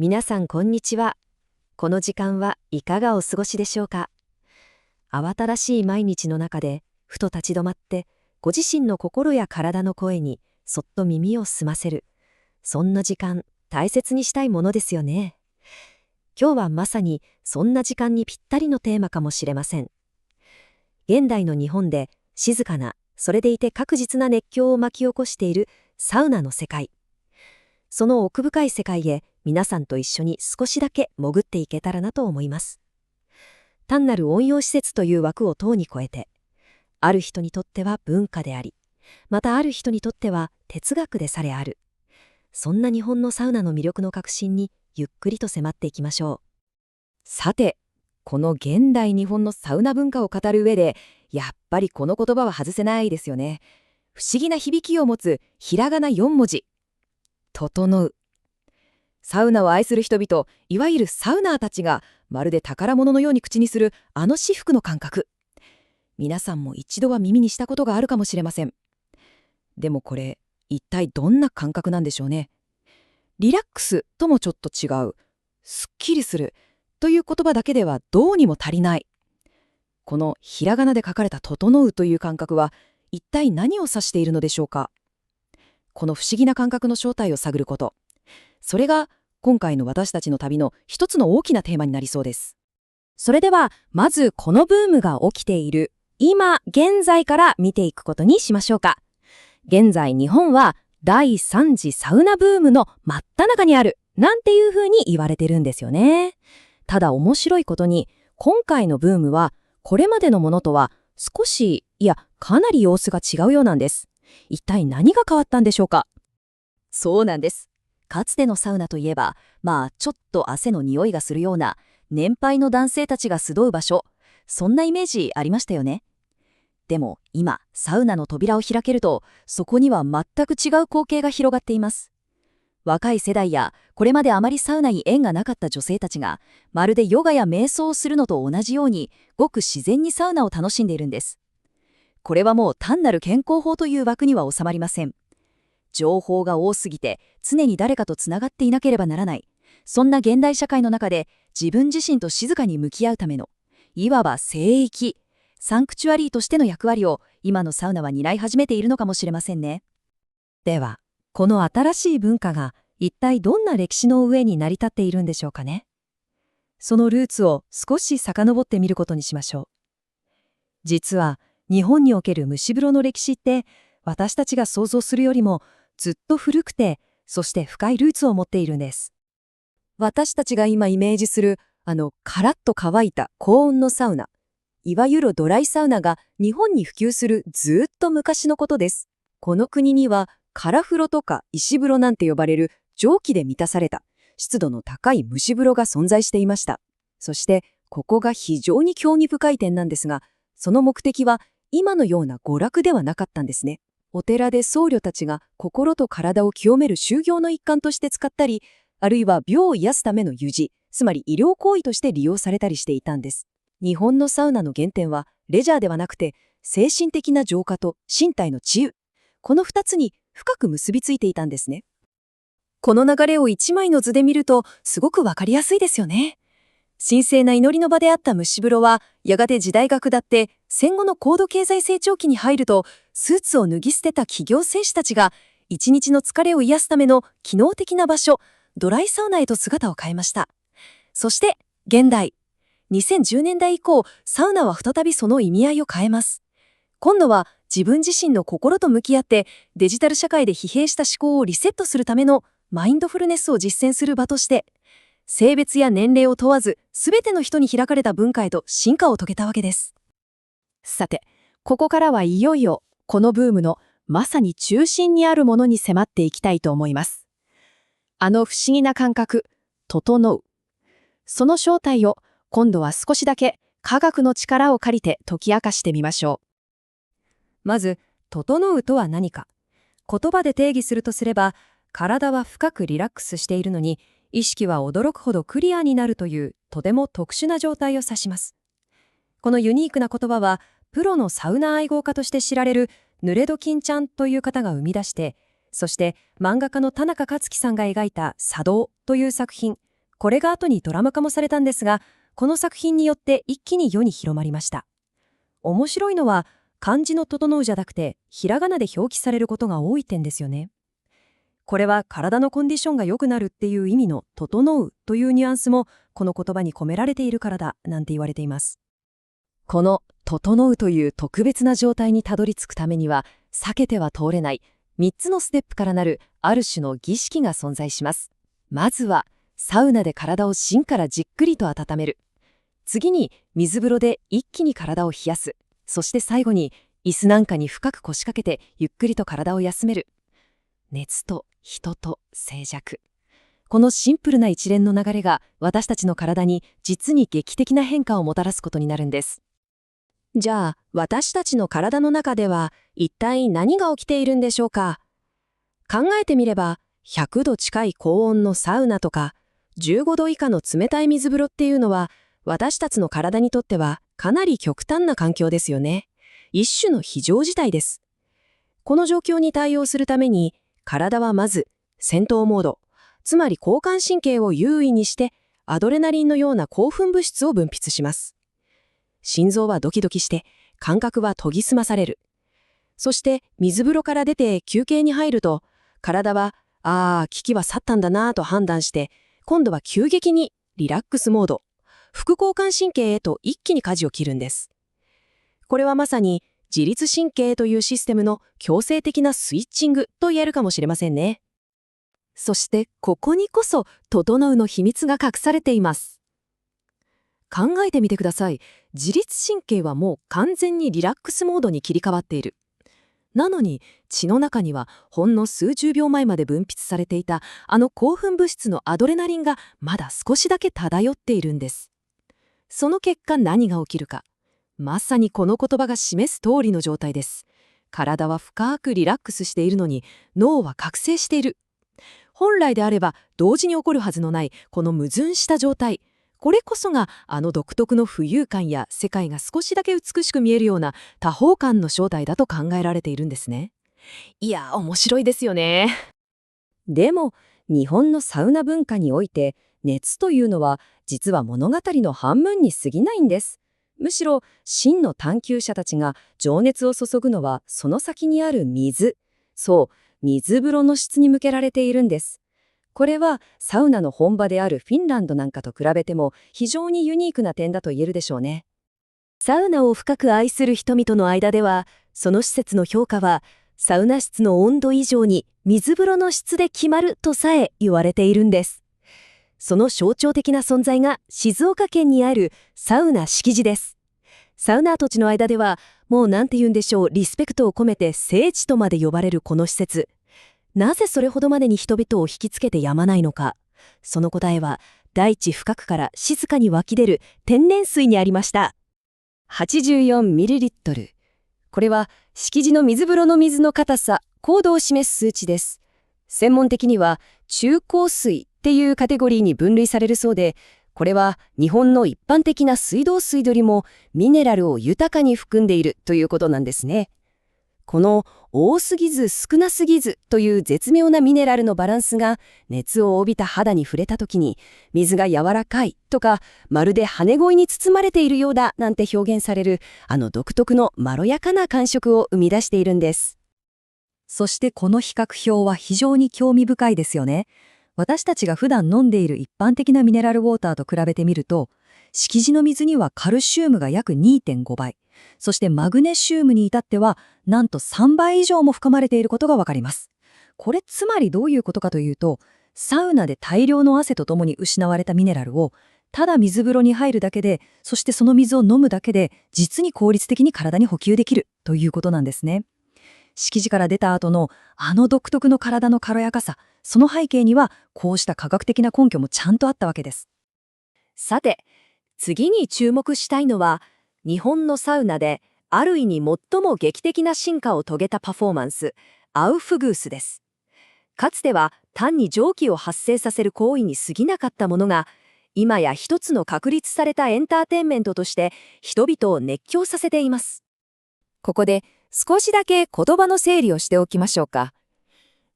皆さんこんにちは。この時間はいかがお過ごしでしょうか。慌ただしい毎日の中でふと立ち止まってご自身の心や体の声にそっと耳を澄ませる。そんな時間大切にしたいものですよね。今日はまさにそんな時間にぴったりのテーマかもしれません。現代の日本で静かな、それでいて確実な熱狂を巻き起こしているサウナの世界。その奥深い世界へ皆さんと一緒に少しだけ潜っていけたらなと思います。単なる温養施設という枠を等に超えて、ある人にとっては文化であり、またある人にとっては哲学でされある。そんな日本のサウナの魅力の核心にゆっくりと迫っていきましょう。さて、この現代日本のサウナ文化を語る上で、やっぱりこの言葉は外せないですよね。不思議な響きを持つひらがな4文字。整う。サウナを愛する人々、いわゆるサウナーたちが、まるで宝物のように口にするあの至福の感覚。皆さんも一度は耳にしたことがあるかもしれません。でもこれ、一体どんな感覚なんでしょうね。リラックスともちょっと違う。すっきりする。という言葉だけではどうにも足りない。このひらがなで書かれた整うという感覚は一体何を指しているのでしょうか。この不思議な感覚の正体を探ること。それが今回の私たちの旅の一つの大きなテーマになりそうです。それではまずこのブームが起きている今現在から見ていくことにしましょうか。現在日本は第3次サウナブームの真っ只中にあるなんていうふうに言われてるんですよね。ただ面白いことに今回のブームはこれまでのものとは少しかなり様子が違うようなんです。一体何が変わったんでしょうか。そうなんです。かつてのサウナといえば、ちょっと汗の匂いがするような年配の男性たちが集う場所、そんなイメージありましたよね。でも今、サウナの扉を開けると、そこには全く違う光景が広がっています。若い世代やこれまであまりサウナに縁がなかった女性たちが、まるでヨガや瞑想をするのと同じように、ごく自然にサウナを楽しんでいるんです。これはもう単なる健康法という枠には収まりません。情報が多すぎて常に誰かとつながっていなければならない。そんな現代社会の中で自分自身と静かに向き合うための、いわば聖域、サンクチュアリーとしての役割を今のサウナは担い始めているのかもしれませんね。では、この新しい文化が一体どんな歴史の上に成り立っているんでしょうかね。そのルーツを少し遡ってみることにしましょう。実は日本における蒸し風呂の歴史って私たちが想像するよりもずっと古くて、そして深いルーツを持っているんです。私たちが今イメージするカラッと乾いた高温のサウナ、いわゆるドライサウナが日本に普及するずっと昔のことです。この国には空風呂とか石風呂なんて呼ばれる蒸気で満たされた湿度の高い蒸し風呂が存在していました。そしてここが非常に興味深い点なんですが、その目的は今のような娯楽ではなかったんですね。お寺で僧侶たちが心と体を清める修行の一環として使ったり、あるいは病を癒すための湯治、つまり医療行為として利用されたりしていたんです。日本のサウナの原点はレジャーではなくて、精神的な浄化と身体の治癒、この2つに深く結びついていたんですね。この流れを一枚の図で見るとすごくわかりやすいですよね。神聖な祈りの場であった蒸し風呂は、やがて時代が下って戦後の高度経済成長期に入ると、スーツを脱ぎ捨てた企業戦士たちが、一日の疲れを癒すための機能的な場所、ドライサウナへと姿を変えました。そして、現代。2010年代以降、サウナは再びその意味合いを変えます。今度は自分自身の心と向き合って、デジタル社会で疲弊した思考をリセットするためのマインドフルネスを実践する場として、性別や年齢を問わず、すべての人に開かれた文化へと進化を遂げたわけです。さて、ここからはいよいよ、このブームのまさに中心にあるものに迫っていきたいと思います。あの不思議な感覚、整う。その正体を、今度は少しだけ科学の力を借りて解き明かしてみましょう。まず、整うとは何か。言葉で定義するとすれば、体は深くリラックスしているのに、意識は驚くほどクリアになるというとても特殊な状態を指します。このユニークな言葉はプロのサウナ愛好家として知られるヌレドキンちゃんという方が生み出して、そして漫画家の田中克樹さんが描いた茶道という作品、これが後にドラマ化もされたんですが、この作品によって一気に世に広まりました。面白いのは、漢字の整うじゃなくて、ひらがなで表記されることが多い点ですよね。これは体のコンディションが良くなるっていう意味の整うというニュアンスもこの言葉に込められているからだなんて言われています。この整うという特別な状態にたどり着くためには避けては通れない3つのステップからなるある種の儀式が存在します。まずはサウナで体を芯からじっくりと温める。次に水風呂で一気に体を冷やす。そして最後に椅子なんかに深く腰掛けてゆっくりと体を休める。熱と人と静寂。このシンプルな一連の流れが私たちの体に実に劇的な変化をもたらすことになるんです。じゃあ、私たちの体の中では一体何が起きているんでしょうか？考えてみれば、100度近い高温のサウナとか、15度以下の冷たい水風呂っていうのは、私たちの体にとってはかなり極端な環境ですよね。一種の非常事態です。この状況に対応するために、体はまず戦闘モード、つまり交感神経を優位にしてアドレナリンのような興奮物質を分泌します。心臓はドキドキして感覚は研ぎ澄まされる。そして水風呂から出て休憩に入ると体は危機は去ったんだなぁと判断して今度は急激にリラックスモード、副交感神経へと一気に舵を切るんです。これはまさに自律神経というシステムの強制的なスイッチングと言えるかもしれませんね。そしてここにこそ整うの秘密が隠されています。考えてみてください。自律神経はもう完全にリラックスモードに切り替わっている。なのに血の中にはほんの数十秒前まで分泌されていたあの興奮物質のアドレナリンがまだ少しだけ漂っているんです。その結果何が起きるか。まさにこの言葉が示す通りの状態です。体は深くリラックスしているのに脳は覚醒している。本来であれば同時に起こるはずのないこの矛盾した状態。これこそがあの独特の浮遊感や世界が少しだけ美しく見えるような多方感の正体だと考えられているんですね。いや、面白いですよね。でも、日本のサウナ文化において熱というのは実は物語の半分に過ぎないんです。むしろ真の探求者たちが情熱を注ぐのはその先にある水。そう、水風呂の質に向けられているんです。これはサウナの本場であるフィンランドなんかと比べても非常にユニークな点だと言えるでしょうね。サウナを深く愛する人々の間では、その施設の評価はサウナ室の温度以上に水風呂の質で決まるとさえ言われているんです。その象徴的な存在が静岡県にあるサウナ敷地です。サウナー土地の間ではもうなんて言うんでしょう、リスペクトを込めて聖地とまで呼ばれるこの施設。なぜそれほどまでに人々を引きつけてやまないのか。その答えは大地深くから静かに湧き出る天然水にありました。84ml。これは敷地の水風呂の水の硬さ、硬度を示す数値です。専門的には中硬水っていうカテゴリーに分類されるそうで、これは日本の一般的な水道水よりもミネラルを豊かに含んでいるということなんですね。この多すぎず少なすぎずという絶妙なミネラルのバランスが熱を帯びた肌に触れた時に水が柔らかいとかまるで羽声に包まれているようだなんて表現されるあの独特のまろやかな感触を生み出しているんです。そしてこの比較表は非常に興味深いですよね。私たちが普段飲んでいる一般的なミネラルウォーターと比べてみると、敷地の水にはカルシウムが約 2.5 倍、そしてマグネシウムに至ってはなんと3倍以上も含まれていることがわかります。これつまりどういうことかというと、サウナで大量の汗とともに失われたミネラルをただ水風呂に入るだけで、そしてその水を飲むだけで実に効率的に体に補給できるということなんですね。敷地から出た後のあの独特の体の軽やかさ、その背景にはこうした科学的な根拠もちゃんとあったわけです。さて、次に注目したいのは、日本のサウナである意味最も劇的な進化を遂げたパフォーマンス、アウフグースです。かつては単に蒸気を発生させる行為に過ぎなかったものが、今や一つの確立されたエンターテインメントとして人々を熱狂させています。ここで少しだけ言葉の整理をしておきましょうか。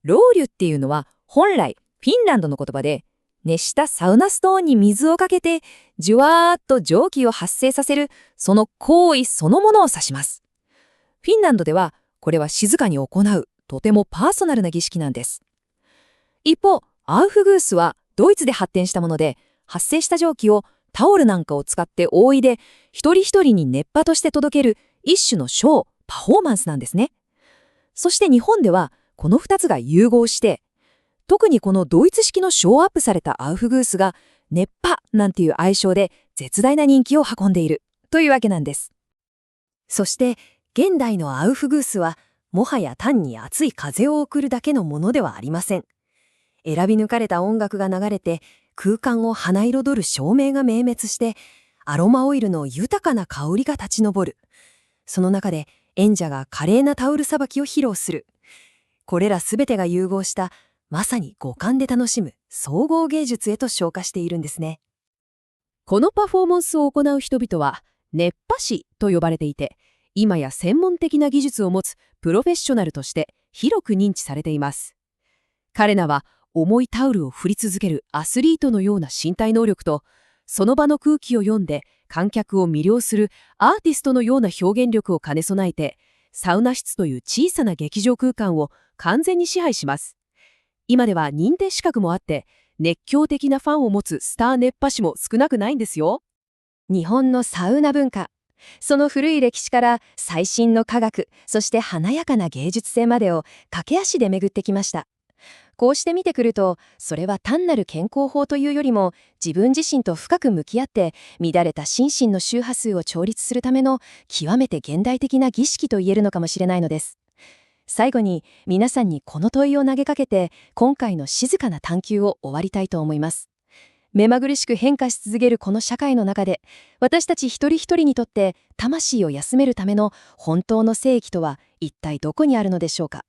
ロウリュっていうのは本来フィンランドの言葉で、熱したサウナストーンに水をかけて、じゅわーっと蒸気を発生させる、その行為そのものを指します。フィンランドでは、これは静かに行う、とてもパーソナルな儀式なんです。一方、アウフグースはドイツで発展したもので、発生した蒸気をタオルなんかを使って覆いで、一人一人に熱波として届ける一種のショー、パフォーマンスなんですね。そして日本では、この二つが融合して、特にこのドイツ式のショーアップされたアウフグースが、熱波なんていう愛称で絶大な人気を運んでいるというわけなんです。そして、現代のアウフグースは、もはや単に熱い風を送るだけのものではありません。選び抜かれた音楽が流れて、空間を花彩る照明が明滅して、アロマオイルの豊かな香りが立ち上る。その中で演者が華麗なタオルさばきを披露する。これらすべてが融合した、まさに五感で楽しむ総合芸術へと昇華しているんですね。このパフォーマンスを行う人々は、熱波師と呼ばれていて、今や専門的な技術を持つプロフェッショナルとして広く認知されています。彼らは重いタオルを振り続けるアスリートのような身体能力と、その場の空気を読んで観客を魅了するアーティストのような表現力を兼ね備えて、サウナ室という小さな劇場空間を完全に支配します。今では認定資格もあって、熱狂的なファンを持つスター熱波師も少なくないんですよ。日本のサウナ文化。その古い歴史から最新の科学、そして華やかな芸術性までを駆け足で巡ってきました。こうして見てくると、それは単なる健康法というよりも、自分自身と深く向き合って、乱れた心身の周波数を調律するための極めて現代的な儀式と言えるのかもしれないのです。最後に皆さんにこの問いを投げかけて、今回の静かな探求を終わりたいと思います。目まぐるしく変化し続けるこの社会の中で、私たち一人一人にとって魂を休めるための本当の聖域とは一体どこにあるのでしょうか。